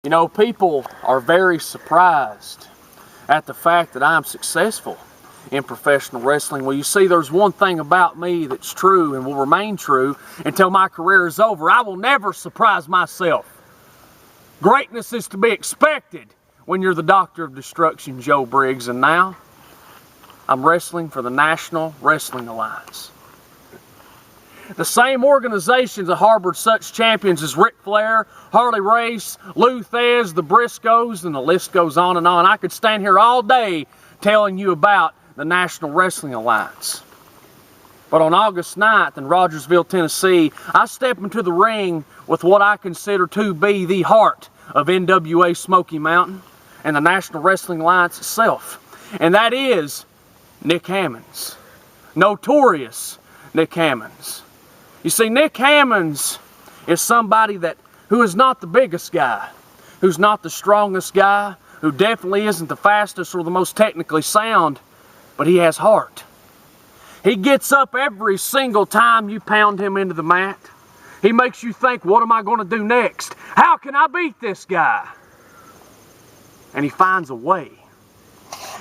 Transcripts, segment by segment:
You know, people are very surprised at the fact that I'm successful in professional wrestling. Well, you see, there's one thing about me that's true and will remain true until my career is over. I will never surprise myself. Greatness is to be expected when you're the Doctor of Destruction, Joe Briggs, and now I'm wrestling for the National Wrestling Alliance. The same organizations that harbored such champions as Ric Flair, Harley Race, Lou Thez, the Briscoes, and the list goes on and on. I could stand here all day telling you about the National Wrestling Alliance. But on August 9th in Rogersville, Tennessee, I step into the ring with what I consider to be the heart of NWA Smoky Mountain and the National Wrestling Alliance itself. And that is Nick Hammonds. Notorious Nick Hammonds. You see, Nick Hammonds is somebody who is not the biggest guy, who's not the strongest guy, who definitely isn't the fastest or the most technically sound, but he has heart. He gets up every single time you pound him into the mat. He makes you think, what am I going to do next? How can I beat this guy? And he finds a way.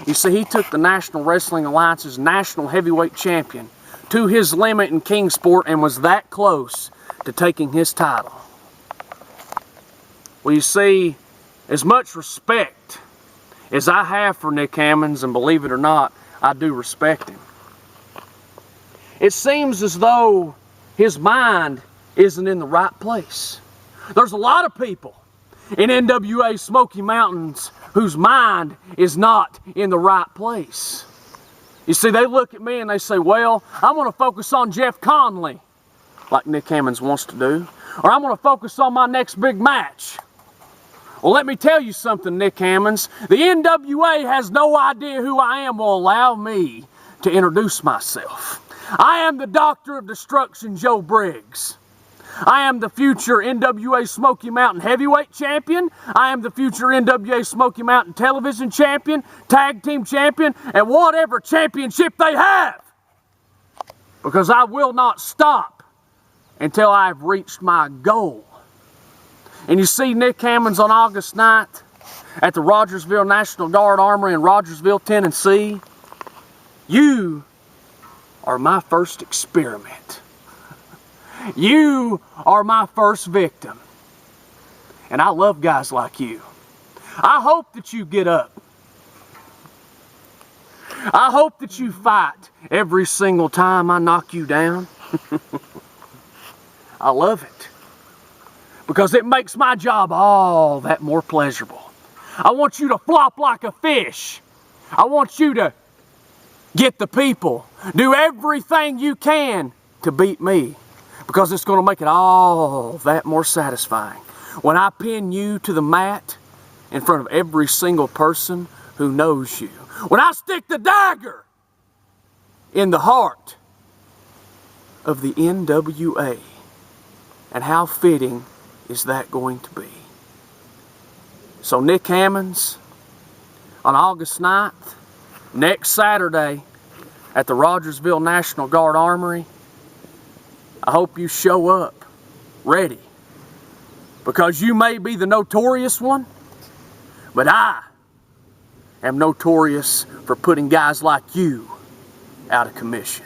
You see, he took the National Wrestling Alliance's national heavyweight champion to his limit in Kingsport and was that close to taking his title. Well, you see, as much respect as I have for Nick Hammonds, and believe it or not, I do respect him, it seems as though his mind isn't in the right place. There's a lot of people in NWA Smoky Mountains whose mind is not in the right place. You see, they look at me and they say, well, I'm going to focus on Jeff Conley, like Nick Hammonds wants to do, or I'm going to focus on my next big match. Well, let me tell you something, Nick Hammonds. The NWA has no idea who I am will allow me to introduce myself. I am the Doctor of Destruction, Joe Briggs. I am the future NWA Smoky Mountain Heavyweight Champion. I am the future NWA Smoky Mountain Television Champion, Tag Team Champion, and whatever championship they have. Because I will not stop until I have reached my goal. And you see Nick Hammonds on August 9th at the Rogersville National Guard Armory in Rogersville, Tennessee. You are my first experiment. You are my first victim. And I love guys like you. I hope that you get up. I hope that you fight every single time I knock you down. I love it. Because it makes my job all that more pleasurable. I want you to flop like a fish. I want you to get the people. Do everything you can to beat me. Because it's going to make it all that more satisfying. When I pin you to the mat in front of every single person who knows you. When I stick the dagger in the heart of the NWA. And how fitting is that going to be? So Nick Hammonds, on August 9th, next Saturday, at the Rogersville National Guard Armory, I hope you show up ready. Because you may be the notorious one, but I am notorious for putting guys like you out of commission.